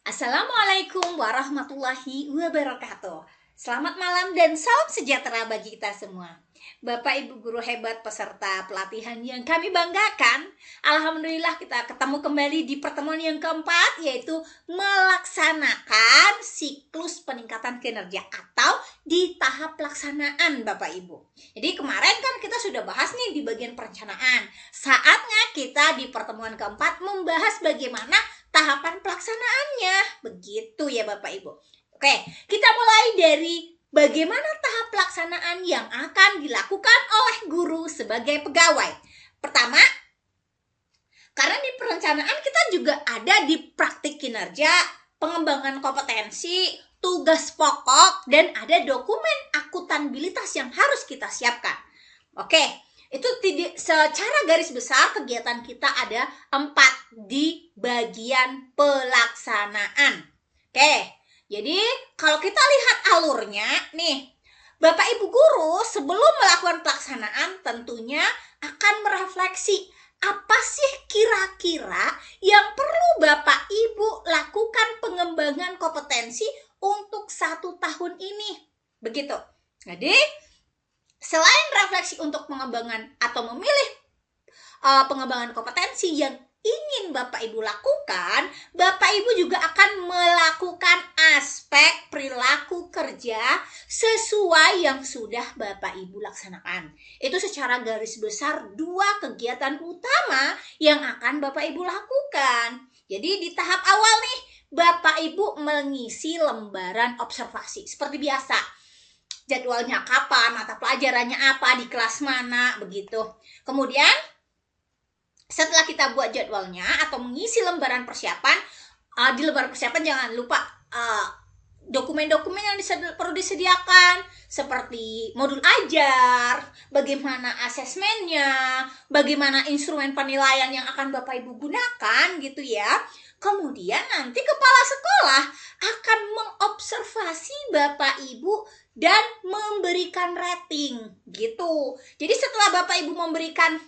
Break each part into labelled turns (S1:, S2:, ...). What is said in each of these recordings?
S1: Assalamualaikum warahmatullahi wabarakatuh. Selamat malam dan salam sejahtera bagi kita semua. Bapak Ibu guru hebat peserta pelatihan yang kami banggakan, alhamdulillah kita ketemu kembali di pertemuan yang keempat, yaitu melaksanakan siklus peningkatan kinerja atau di tahap pelaksanaan Bapak Ibu. Jadi kemarin kan kita sudah bahas nih di bagian perencanaan. Saatnya kita di pertemuan keempat membahas bagaimana tahapan pelaksanaannya. Begitu ya Bapak Ibu. Oke, kita mulai dari bagaimana tahap pelaksanaan yang akan dilakukan oleh guru sebagai pegawai. Pertama, karena di perencanaan kita juga ada di praktik kinerja, pengembangan kompetensi, tugas pokok, dan ada dokumen akuntabilitas yang harus kita siapkan. Oke, itu secara garis besar kegiatan kita ada 4 di bagian pelaksanaan. Oke, jadi kalau kita lihat alurnya nih, Bapak Ibu guru sebelum melakukan pelaksanaan tentunya akan merefleksi apa sih kira-kira yang perlu Bapak Ibu lakukan pengembangan kompetensi untuk 1 tahun ini. Begitu. Jadi selain refleksi untuk pengembangan atau memilih pengembangan kompetensi yang ingin Bapak Ibu lakukan, Bapak Ibu juga akan melakukan aspek perilaku kerja sesuai yang sudah Bapak Ibu laksanakan. Itu secara garis besar 2 kegiatan utama yang akan Bapak Ibu lakukan. Jadi di tahap awal nih, Bapak Ibu mengisi lembaran observasi seperti biasa. Jadwalnya kapan, mata pelajarannya apa, di kelas mana, begitu. Kemudian setelah kita buat jadwalnya atau mengisi lembaran persiapan, di lembaran persiapan jangan lupa dokumen-dokumen yang perlu disediakan seperti modul ajar, bagaimana asesmennya, bagaimana instrumen penilaian yang akan Bapak Ibu gunakan gitu ya. Kemudian nanti kepala sekolah akan mengobservasi Bapak Ibu dan memberikan rating gitu. Jadi setelah Bapak Ibu memberikan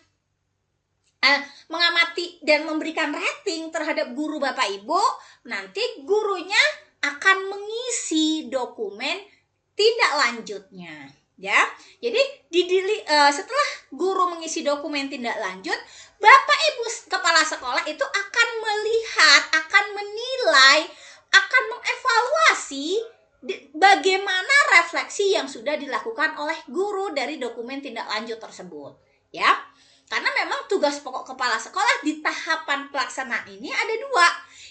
S1: mengamati dan memberikan rating terhadap guru Bapak Ibu, nanti gurunya akan mengisi dokumen tindak lanjutnya ya. Jadi setelah guru mengisi dokumen tindak lanjut, Bapak Ibu kepala sekolah itu akan melihat, akan menilai, akan mengevaluasi bagaimana refleksi yang sudah dilakukan oleh guru dari dokumen tindak lanjut tersebut ya. Karena memang tugas pokok kepala sekolah di tahapan pelaksanaan ini ada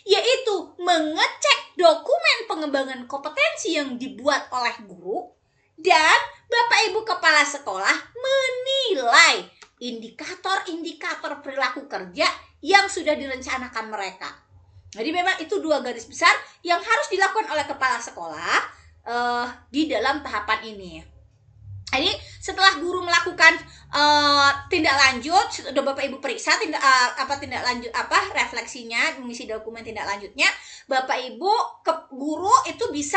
S1: 2, yaitu mengecek dokumen pengembangan kompetensi yang dibuat oleh guru, dan Bapak Ibu kepala sekolah menilai indikator-indikator perilaku kerja yang sudah direncanakan mereka. Jadi memang itu 2 garis besar yang harus dilakukan oleh kepala sekolah di dalam tahapan ini. Jadi setelah guru melakukan tindak lanjut, sudah Bapak Ibu periksa tindak lanjut refleksinya, mengisi dokumen tindak lanjutnya, Bapak Ibu guru itu bisa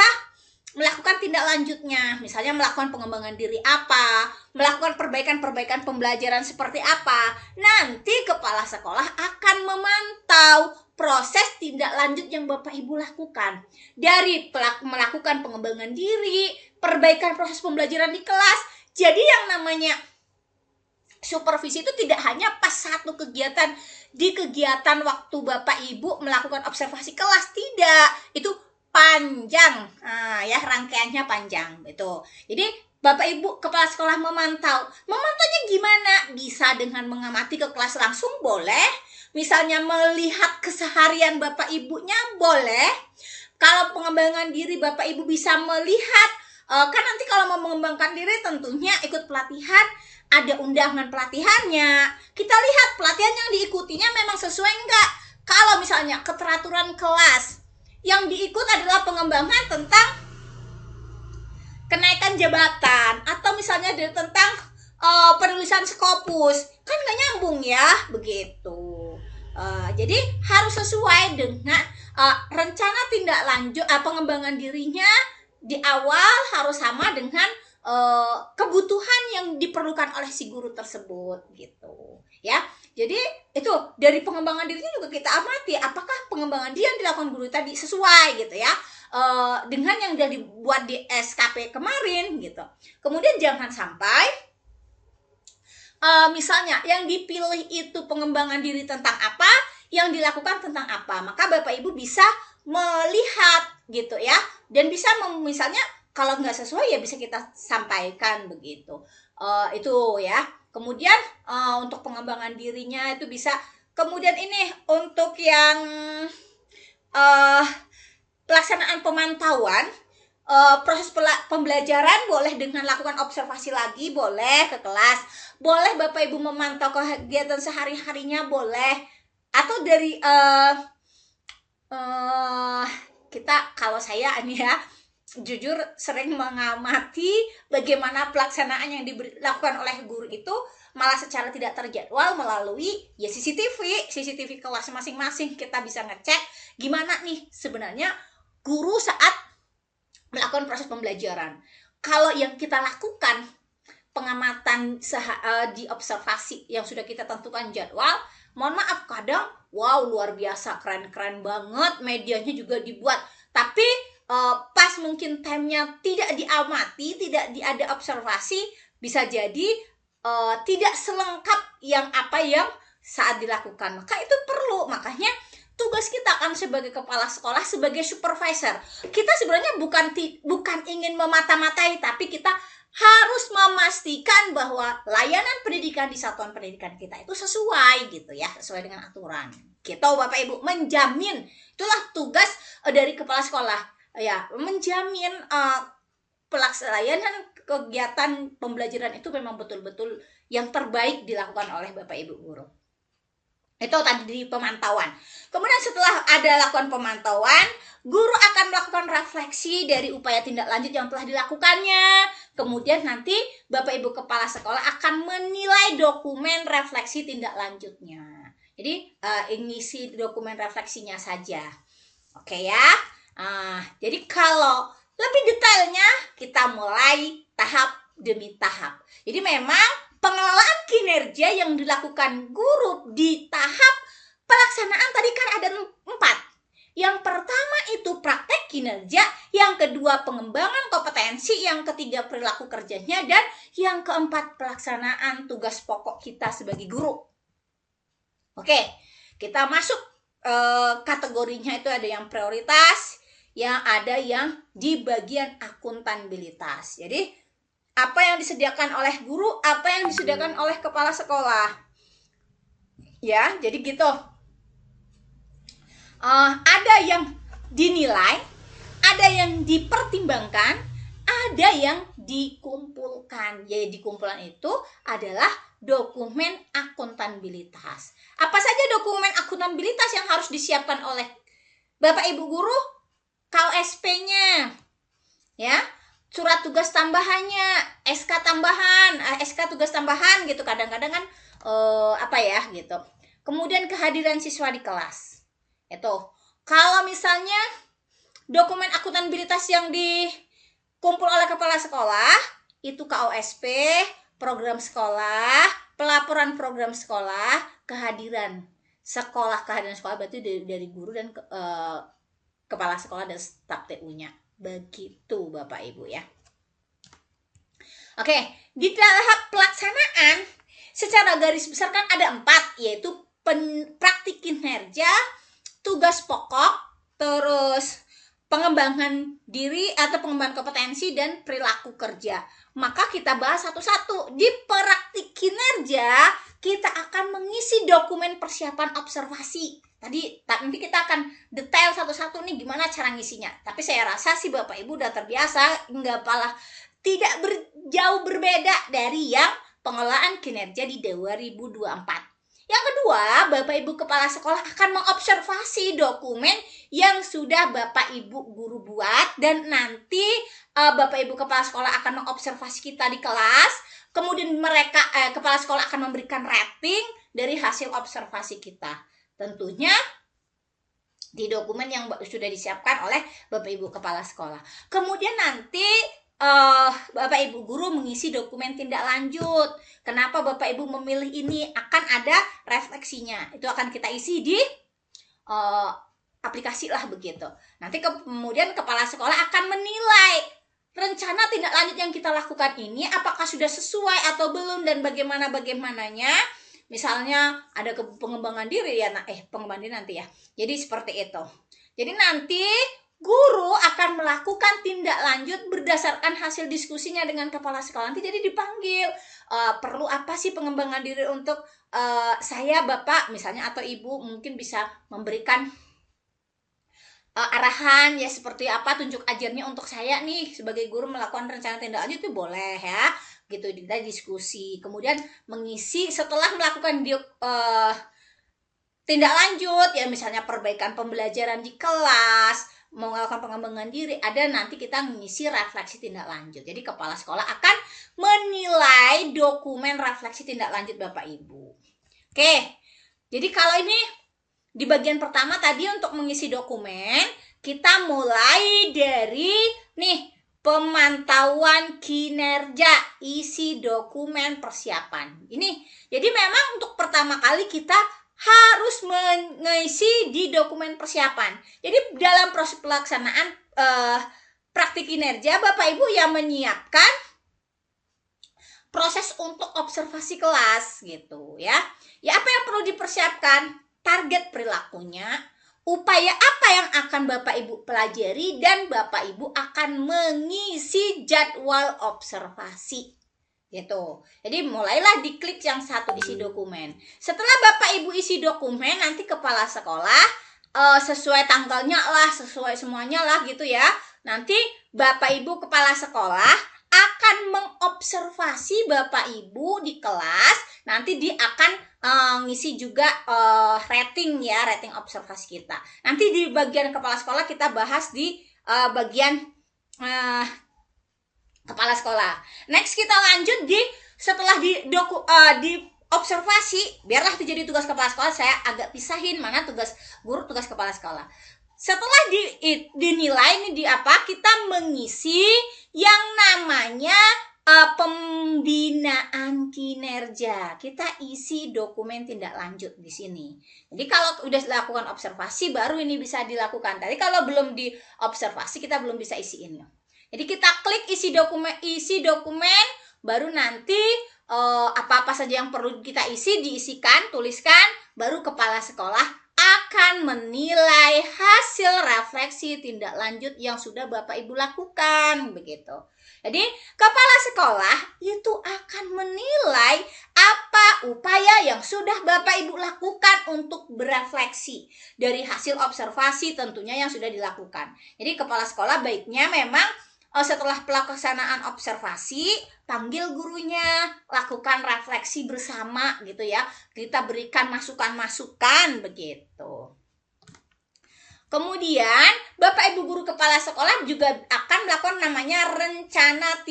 S1: melakukan tindak lanjutnya, misalnya melakukan pengembangan diri apa, melakukan perbaikan pembelajaran seperti apa. Nanti kepala sekolah akan memantau proses tindak lanjut yang Bapak Ibu lakukan, dari melakukan pengembangan diri, perbaikan proses pembelajaran di kelas. Jadi yang namanya supervisi itu tidak hanya pas satu kegiatan, di kegiatan waktu Bapak Ibu melakukan observasi kelas, tidak, itu panjang ya, rangkaiannya panjang itu. Jadi Bapak Ibu kepala sekolah memantaunya gimana? Bisa dengan mengamati ke kelas langsung boleh, misalnya melihat keseharian Bapak Ibunya boleh. Kalau pengembangan diri Bapak Ibu bisa melihat, kan nanti kalau mau mengembangkan diri tentunya ikut pelatihan, ada undangan pelatihannya, kita lihat pelatihan yang diikutinya memang sesuai enggak. Kalau misalnya keteraturan kelas yang diikut adalah pengembangan tentang kenaikan jabatan, atau misalnya tentang penulisan Scopus, kan nggak nyambung ya, begitu. Jadi harus sesuai dengan rencana tindak lanjut pengembangan dirinya di awal, harus sama dengan kebutuhan yang diperlukan oleh si guru tersebut gitu ya. Jadi itu dari pengembangan dirinya juga kita amati apakah pengembangan dia yang dilakukan guru tadi sesuai gitu ya dengan yang sudah dibuat di SKP kemarin gitu. Kemudian jangan sampai misalnya yang dipilih itu pengembangan diri tentang apa, yang dilakukan tentang apa, maka Bapak Ibu bisa melihat gitu ya, dan bisa misalnya kalau nggak sesuai ya bisa kita sampaikan begitu. Itu ya. Kemudian untuk pengembangan dirinya itu bisa. Kemudian ini untuk yang pelaksanaan pemantauan, proses pembelajaran boleh dengan lakukan observasi lagi, boleh ke kelas, boleh Bapak Ibu memantau kegiatan sehari-harinya, boleh, atau dari kita, kalau saya ini ya jujur sering mengamati bagaimana pelaksanaan yang dilakukan oleh guru itu malah secara tidak terjadwal melalui ya CCTV kelas masing-masing. Kita bisa ngecek gimana nih sebenarnya guru saat melakukan proses pembelajaran. Kalau yang kita lakukan pengamatan di observasi yang sudah kita tentukan jadwal, mohon maaf kadang wow luar biasa keren-keren banget, medianya juga dibuat, tapi pas mungkin time-nya tidak diamati, tidak ada observasi, bisa jadi tidak selengkap yang saat dilakukan. Maka itu perlu, makanya tugas kita kan sebagai kepala sekolah, sebagai supervisor, kita sebenarnya bukan ingin memata-matai, tapi kita harus memastikan bahwa layanan pendidikan di satuan pendidikan kita itu sesuai gitu ya, sesuai dengan aturan. Gitu Bapak Ibu, menjamin, itulah tugas dari kepala sekolah ya, menjamin pelaksanaan kegiatan pembelajaran itu memang betul-betul yang terbaik dilakukan oleh Bapak Ibu guru. Itu tadi di pemantauan. Kemudian setelah ada lakukan pemantauan, guru akan melakukan refleksi dari upaya tindak lanjut yang telah dilakukannya. Kemudian nanti Bapak Ibu kepala sekolah akan menilai dokumen refleksi tindak lanjutnya. Jadi ngisi dokumen refleksinya saja. Oke ya. Jadi kalau lebih detailnya kita mulai tahap demi tahap. Jadi memang pengelolaan kinerja yang dilakukan guru di tahap pelaksanaan tadi kan ada 4. Yang pertama itu praktek kinerja, yang kedua pengembangan kompetensi, yang ketiga perilaku kerjanya, dan yang keempat pelaksanaan tugas pokok kita sebagai guru. Oke, kita masuk kategorinya itu ada yang prioritas, yang ada yang di bagian akuntabilitas. Jadi apa yang disediakan oleh guru, apa yang disediakan oleh kepala sekolah. Ya, jadi gitu. Ada yang dinilai, ada yang dipertimbangkan, ada yang dikumpulkan. Jadi dikumpulkan itu adalah dokumen akuntabilitas. Apa saja dokumen akuntabilitas yang harus disiapkan oleh Bapak Ibu guru? KOSP-nya, ya, surat tugas tambahannya, SK tambahan, SK tugas tambahan gitu, kadang-kadang kan gitu. Kemudian kehadiran siswa di kelas. Itu. Kalau misalnya dokumen akuntabilitas yang dikumpul oleh kepala sekolah itu KOSP, program sekolah, pelaporan program sekolah, kehadiran sekolah berarti dari guru dan kepala sekolah dan staf TU-nya. Begitu Bapak Ibu ya. Oke, di tahap pelaksanaan secara garis besar kan ada 4, yaitu praktik kinerja, tugas pokok, terus pengembangan diri atau pengembangan kompetensi, dan perilaku kerja. Maka kita bahas satu-satu. Di praktik kinerja kita akan mengisi dokumen persiapan observasi. Nanti kita akan detail satu-satu nih gimana cara ngisinya. Tapi saya rasa sih Bapak Ibu udah terbiasa, tidak jauh berbeda dari yang pengelolaan kinerja di 2024. Yang kedua, Bapak Ibu kepala sekolah akan mengobservasi dokumen yang sudah Bapak Ibu guru buat, dan nanti Bapak Ibu kepala sekolah akan mengobservasi kita di kelas. Kemudian kepala sekolah akan memberikan rating dari hasil observasi kita. Tentunya di dokumen yang sudah disiapkan oleh Bapak Ibu kepala sekolah. Kemudian nanti Bapak Ibu guru mengisi dokumen tindak lanjut. Kenapa Bapak Ibu memilih ini? Akan ada refleksinya. Itu akan kita isi di aplikasi lah begitu. Nanti kemudian kepala sekolah akan menilai rencana tindak lanjut yang kita lakukan ini apakah sudah sesuai atau belum dan bagaimananya. Misalnya ada pengembangan diri ya, pengembangan diri nanti ya. Jadi seperti itu. Jadi nanti guru akan melakukan tindak lanjut berdasarkan hasil diskusinya dengan kepala sekolah. Nanti jadi dipanggil, perlu apa sih pengembangan diri untuk saya, Bapak misalnya, atau Ibu mungkin bisa memberikan arahan ya, seperti apa tunjuk ajarnya untuk saya nih sebagai guru melakukan rencana tindak lanjut, itu boleh ya gitu, kita diskusi. Kemudian mengisi setelah melakukan tindak lanjut ya, misalnya perbaikan pembelajaran di kelas, mau melakukan pengembangan diri, ada nanti kita mengisi refleksi tindak lanjut. Jadi kepala sekolah akan menilai dokumen refleksi tindak lanjut Bapak Ibu. Oke, jadi kalau ini di bagian pertama tadi untuk mengisi dokumen, kita mulai dari nih pemantauan kinerja, isi dokumen persiapan. Ini jadi memang untuk pertama kali kita harus mengisi di dokumen persiapan. Jadi dalam proses pelaksanaan praktik kinerja, Bapak Ibu yang menyiapkan proses untuk observasi kelas gitu ya. Ya, apa yang perlu dipersiapkan? Target perilakunya, upaya apa yang akan Bapak Ibu pelajari, dan Bapak Ibu akan mengisi jadwal observasi gitu. Jadi mulailah diklik yang satu, isi dokumen. Setelah Bapak Ibu isi dokumen, nanti kepala sekolah sesuai tanggalnya lah, sesuai semuanya lah gitu ya. Nanti Bapak Ibu kepala sekolah akan mengobservasi Bapak Ibu di kelas. Nanti dia akan ngisi juga rating ya, rating observasi kita. Nanti di bagian kepala sekolah kita bahas di bagian kepala sekolah. Next kita lanjut di setelah di observasi, biarlah itu jadi tugas kepala sekolah. Saya agak pisahin mana tugas guru, tugas kepala sekolah. Setelah dinilai ini di apa? Kita mengisi yang namanya pembinaan kinerja. Kita isi dokumen tindak lanjut di sini. Jadi kalau udah dilakukan observasi baru ini bisa dilakukan. Tadi kalau belum diobservasi kita belum bisa isi ini. Jadi kita klik isi dokumen, baru nanti apa-apa saja yang perlu kita isi diisikan, tuliskan, baru kepala sekolah akan menilai hasil refleksi tindak lanjut yang sudah Bapak Ibu lakukan begitu. Jadi kepala sekolah itu akan menilai apa upaya yang sudah Bapak Ibu lakukan untuk berefleksi dari hasil observasi tentunya yang sudah dilakukan. Jadi kepala sekolah baiknya memang setelah pelaksanaan observasi, panggil gurunya, lakukan refleksi bersama gitu ya. Kita berikan masukan-masukan begitu. Kemudian Bapak Ibu guru kepala sekolah juga akan melakukan namanya rencana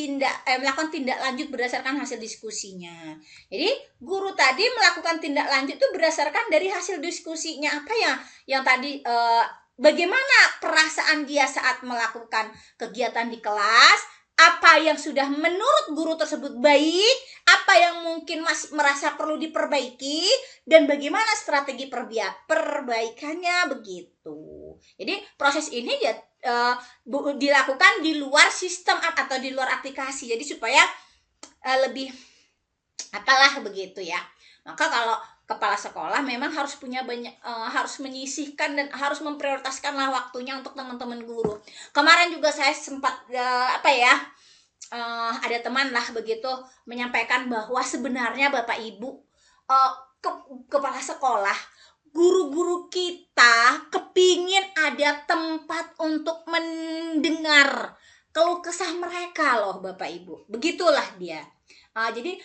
S1: melakukan tindak lanjut berdasarkan hasil diskusinya. Jadi guru tadi melakukan tindak lanjut itu berdasarkan dari hasil diskusinya, apa ya yang tadi bagaimana perasaan dia saat melakukan kegiatan di kelas, apa yang sudah menurut guru tersebut baik, apa yang mungkin masih merasa perlu diperbaiki, dan bagaimana strategi perbaikannya begitu. Jadi proses ini ya dilakukan di luar sistem atau di luar aplikasi. Jadi supaya lebih apalah begitu ya. Maka kalau kepala sekolah memang harus punya banyak harus menyisihkan dan harus memprioritaskanlah waktunya untuk teman-teman guru. Kemarin juga saya sempat ada teman lah begitu menyampaikan bahwa sebenarnya Bapak Ibu kepala sekolah, guru-guru kita kepingin ada tempat untuk mendengar keluh kesah mereka loh Bapak Ibu. Begitulah dia. Jadi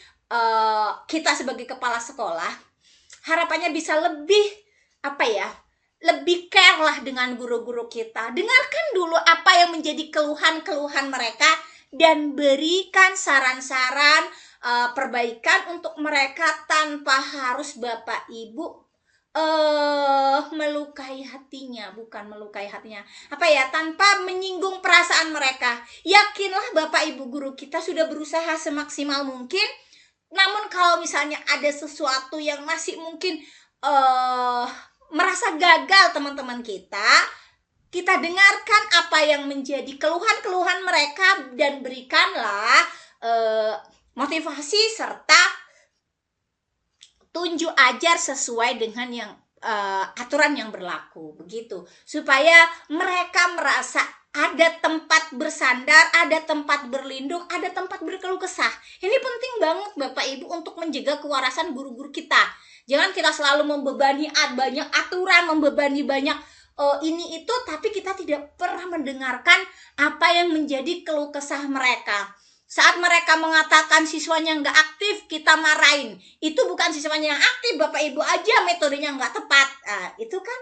S1: kita sebagai kepala sekolah harapannya bisa lebih lebih care lah dengan guru-guru kita. Dengarkan dulu apa yang menjadi keluhan-keluhan mereka dan berikan saran-saran perbaikan untuk mereka tanpa harus Bapak Ibu melukai hatinya, bukan melukai hatinya, tanpa menyinggung perasaan mereka. Yakinlah Bapak Ibu guru kita sudah berusaha semaksimal mungkin. Namun kalau misalnya ada sesuatu yang masih mungkin merasa gagal teman-teman kita dengarkan apa yang menjadi keluhan-keluhan mereka dan berikanlah motivasi serta tunjuk ajar sesuai dengan yang aturan yang berlaku, begitu, supaya mereka merasa ada tempat bersandar, ada tempat berlindung, ada tempat berkeluh kesah. Ini penting banget Bapak Ibu untuk menjaga kewarasan guru-guru kita. Jangan kita selalu membebani banyak aturan, membebani banyak ini itu, tapi kita tidak pernah mendengarkan apa yang menjadi keluh kesah mereka. Saat mereka mengatakan siswanya nggak aktif, kita marahin. Itu bukan siswanya yang aktif, Bapak Ibu aja metodenya nggak tepat. Itu kan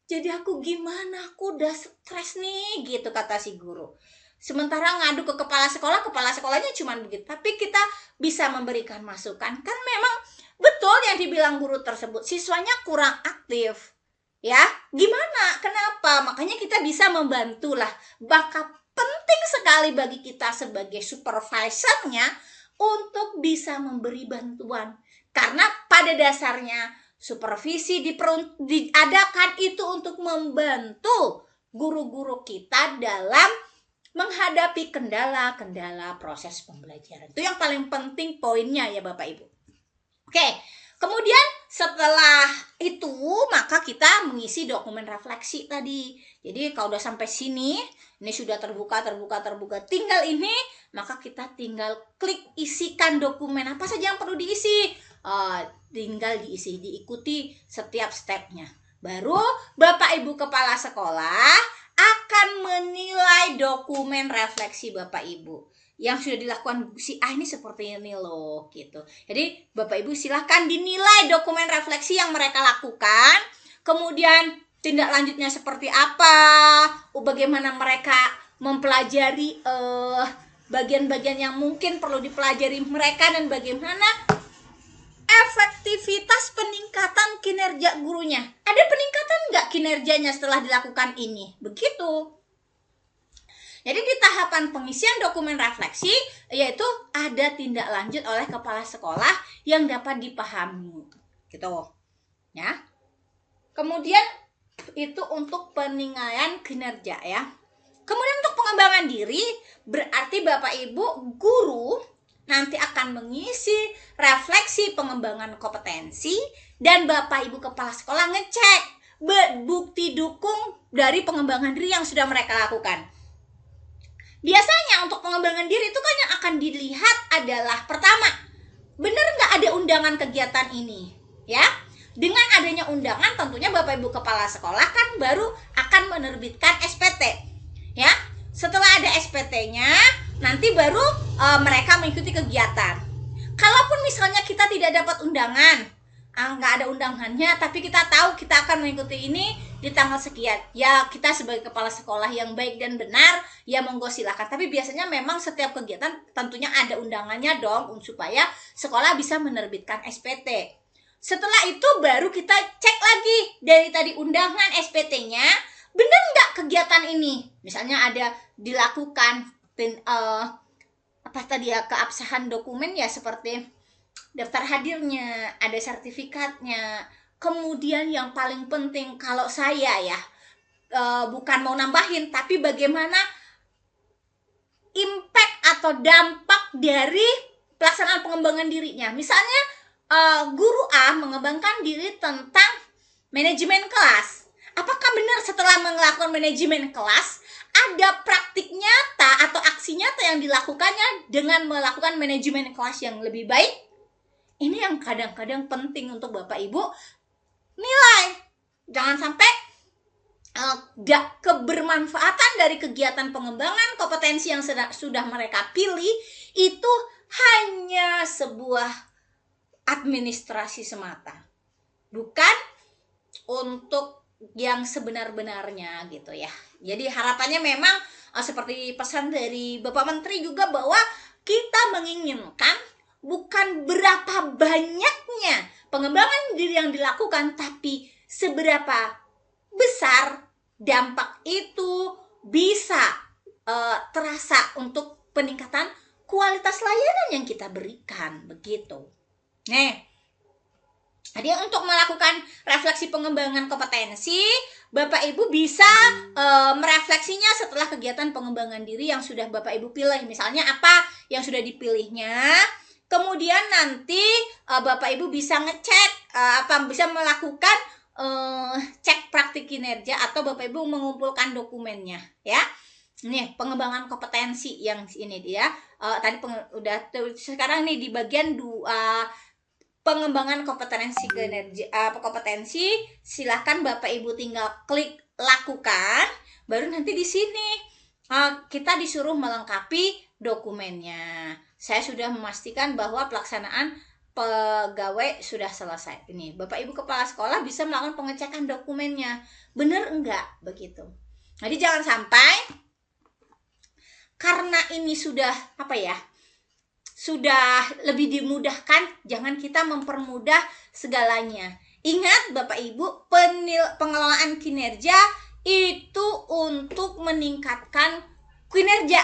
S1: jadi aku gimana, aku udah stres nih, gitu kata si guru. Sementara ngadu ke kepala sekolahnya cuma begitu. Tapi kita bisa memberikan masukan. Kan memang betul yang dibilang guru tersebut, siswanya kurang aktif. Ya, gimana? Kenapa? Makanya kita bisa membantulah. Bahkan penting sekali bagi kita sebagai supervisornya untuk bisa memberi bantuan. Karena pada dasarnya supervisi diadakan itu untuk membantu guru-guru kita dalam menghadapi kendala-kendala proses pembelajaran. Itu yang paling penting poinnya ya Bapak Ibu. Oke, kemudian setelah itu maka kita mengisi dokumen refleksi tadi. Jadi kalau udah sampai sini, ini sudah terbuka, tinggal ini, maka kita tinggal klik isikan dokumen apa saja yang perlu diisi. Tinggal diikuti setiap stepnya. Baru Bapak Ibu Kepala Sekolah akan menilai dokumen refleksi Bapak Ibu yang sudah dilakukan si A ini seperti ini loh, gitu. Jadi Bapak Ibu silahkan dinilai dokumen refleksi yang mereka lakukan. Kemudian tindak lanjutnya seperti apa, bagaimana mereka mempelajari bagian-bagian yang mungkin perlu dipelajari mereka, dan bagaimana efektivitas peningkatan kinerja gurunya. Ada peningkatan nggak kinerjanya setelah dilakukan ini? Begitu. Jadi di tahapan pengisian dokumen refleksi, yaitu ada tindak lanjut oleh kepala sekolah yang dapat dipahami, gitu, ya. Kemudian itu untuk penilaian kinerja ya. Kemudian untuk pengembangan diri, berarti Bapak Ibu guru nanti akan mengisi refleksi pengembangan kompetensi, dan Bapak Ibu Kepala Sekolah ngecek bukti dukung dari pengembangan diri yang sudah mereka lakukan. Biasanya untuk pengembangan diri itu kan yang akan dilihat adalah pertama, benar nggak ada undangan kegiatan ini, ya. Dengan adanya undangan tentunya Bapak Ibu Kepala Sekolah kan baru akan menerbitkan SPT, ya. Setelah ada SPT-nya, nanti baru mereka mengikuti kegiatan. Kalaupun misalnya kita tidak dapat undangan, nggak ada undangannya, tapi kita tahu kita akan mengikuti ini di tanggal sekian, ya kita sebagai kepala sekolah yang baik dan benar, ya monggo silakan. Tapi biasanya memang setiap kegiatan tentunya ada undangannya dong, supaya sekolah bisa menerbitkan SPT. Setelah itu baru kita cek lagi dari tadi undangan SPT-nya, benar nggak kegiatan ini? Misalnya ada dilakukan keabsahan dokumen, ya seperti daftar hadirnya, ada sertifikatnya. Kemudian yang paling penting kalau saya ya, bukan mau nambahin, tapi bagaimana impact atau dampak dari pelaksanaan pengembangan dirinya. Misalnya guru A mengembangkan diri tentang manajemen kelas. Apakah benar setelah melakukan manajemen kelas ada praktik nyata atau aksi nyata yang dilakukannya dengan melakukan manajemen kelas yang lebih baik? Ini yang kadang-kadang penting untuk Bapak Ibu nilai. Jangan sampai kebermanfaatan dari kegiatan pengembangan kompetensi yang sudah mereka pilih itu hanya sebuah administrasi semata, bukan untuk yang sebenar-benarnya, gitu ya. Jadi harapannya memang seperti pesan dari Bapak Menteri juga, bahwa kita menginginkan bukan berapa banyaknya pengembangan diri yang dilakukan, tapi seberapa besar dampak itu bisa terasa untuk peningkatan kualitas layanan yang kita berikan, begitu. Jadi untuk melakukan refleksi pengembangan kompetensi, Bapak Ibu bisa merefleksinya setelah kegiatan pengembangan diri yang sudah Bapak Ibu pilih. Misalnya apa yang sudah dipilihnya, kemudian nanti Bapak Ibu bisa ngecek, bisa melakukan cek praktik kinerja, atau Bapak Ibu mengumpulkan dokumennya, ya. Nih pengembangan kompetensi yang ini dia. Tadi sekarang nih di bagian pengembangan kompetensi kinerja, kompetensi, silahkan Bapak Ibu tinggal klik lakukan, baru nanti di sini kita disuruh melengkapi dokumennya. Saya sudah memastikan bahwa pelaksanaan pegawai sudah selesai. Ini Bapak Ibu kepala sekolah bisa melakukan pengecekan dokumennya, benar enggak begitu. Jadi jangan sampai karena ini sudah sudah lebih dimudahkan, jangan kita mempermudah segalanya. Ingat Bapak Ibu, pengelolaan kinerja itu untuk meningkatkan kinerja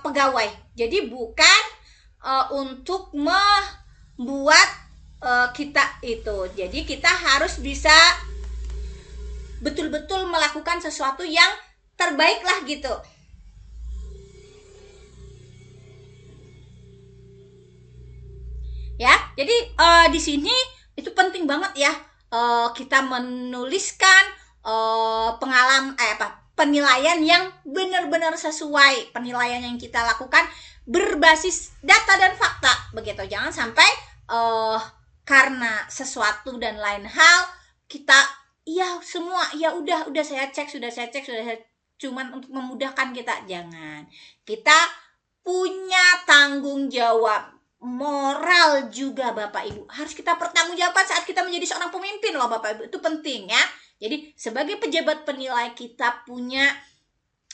S1: pegawai. Jadi bukan untuk membuat kita itu. Jadi kita harus bisa betul-betul melakukan sesuatu yang terbaik lah gitu. Ya, jadi di sini itu penting banget ya, kita menuliskan penilaian yang benar-benar sesuai, penilaian yang kita lakukan berbasis data dan fakta, begitu. Jangan sampai karena sesuatu dan lain hal kita udah saya cek, cuman untuk memudahkan kita. Jangan, kita punya tanggung jawab moral juga Bapak Ibu, harus kita pertanggungjawabkan saat kita menjadi seorang pemimpin loh Bapak Ibu, itu penting ya. Jadi sebagai pejabat penilai kita punya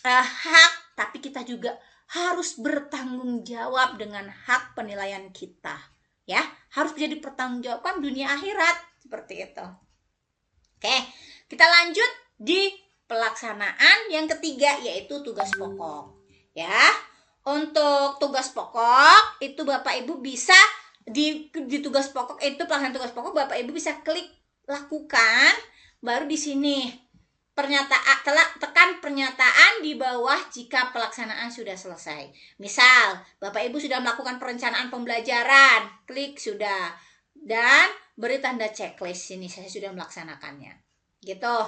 S1: hak, tapi kita juga harus bertanggung jawab dengan hak penilaian kita, ya, harus bisa dipertanggungjawabkan dunia akhirat, seperti itu. Oke, kita lanjut di pelaksanaan yang ketiga, yaitu tugas pokok, ya. Untuk tugas pokok itu Bapak Ibu bisa di tugas pokok itu, pelaksanaan tugas pokok, Bapak Ibu bisa klik lakukan, baru di sini tekan pernyataan di bawah jika pelaksanaan sudah selesai. Misal Bapak Ibu sudah melakukan perencanaan pembelajaran, klik sudah, dan beri tanda checklist, sini saya sudah melaksanakannya, gitu.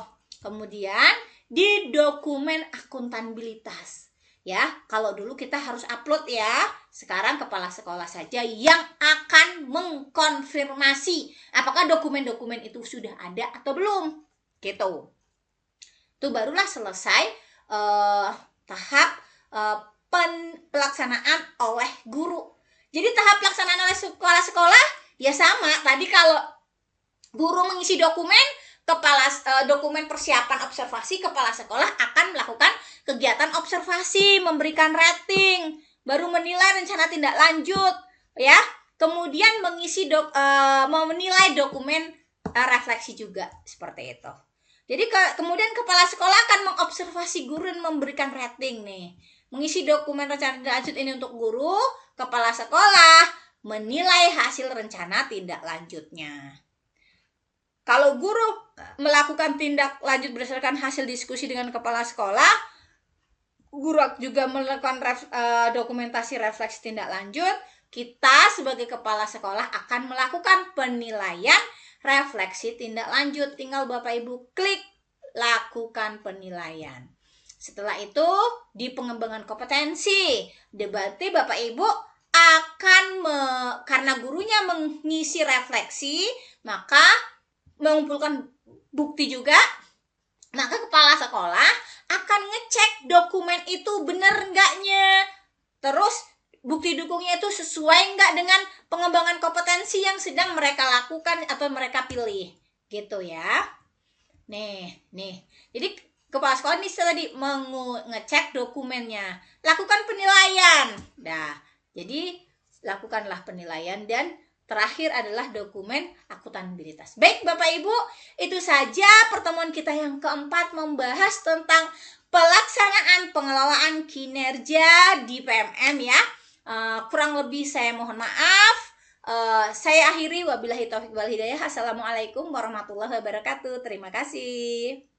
S1: Kemudian di dokumen akuntabilitas, ya, kalau dulu kita harus upload ya, sekarang kepala sekolah saja yang akan mengkonfirmasi apakah dokumen-dokumen itu sudah ada atau belum, gitu. Itu barulah selesai tahap pelaksanaan oleh guru. Jadi tahap pelaksanaan oleh kepala sekolah ya sama tadi, kalau guru mengisi dokumen, dokumen persiapan observasi, kepala sekolah akan melakukan kegiatan observasi, memberikan rating, baru menilai rencana tindak lanjut, ya. Kemudian menilai dokumen refleksi juga, seperti itu. Jadi kemudian kepala sekolah akan mengobservasi guru dan memberikan rating nih. Mengisi dokumen rencana tindak lanjut ini untuk guru, kepala sekolah menilai hasil rencana tindak lanjutnya. Kalau guru melakukan tindak lanjut berdasarkan hasil diskusi dengan kepala sekolah, guru juga melakukan dokumentasi refleksi tindak lanjut, kita sebagai kepala sekolah akan melakukan penilaian refleksi tindak lanjut. Tinggal Bapak Ibu klik lakukan penilaian. Setelah itu di pengembangan kompetensi, berarti Bapak Ibu akan karena gurunya mengisi refleksi, maka mengumpulkan bukti juga, maka kepala sekolah akan ngecek dokumen itu benar enggaknya, terus bukti dukungnya itu sesuai enggak dengan pengembangan kompetensi yang sedang mereka lakukan atau mereka pilih, gitu ya. Nih, jadi kepala sekolah ini tadi ngecek dokumennya, lakukan penilaian. Nah, jadi lakukanlah penilaian dan terakhir adalah dokumen akuntabilitas. Baik Bapak Ibu, itu saja pertemuan kita yang keempat membahas tentang pelaksanaan pengelolaan kinerja di PMM ya. Kurang lebih saya mohon maaf. Saya akhiri, wabillahi taufiq wal hidayah. Assalamualaikum warahmatullahi wabarakatuh. Terima kasih.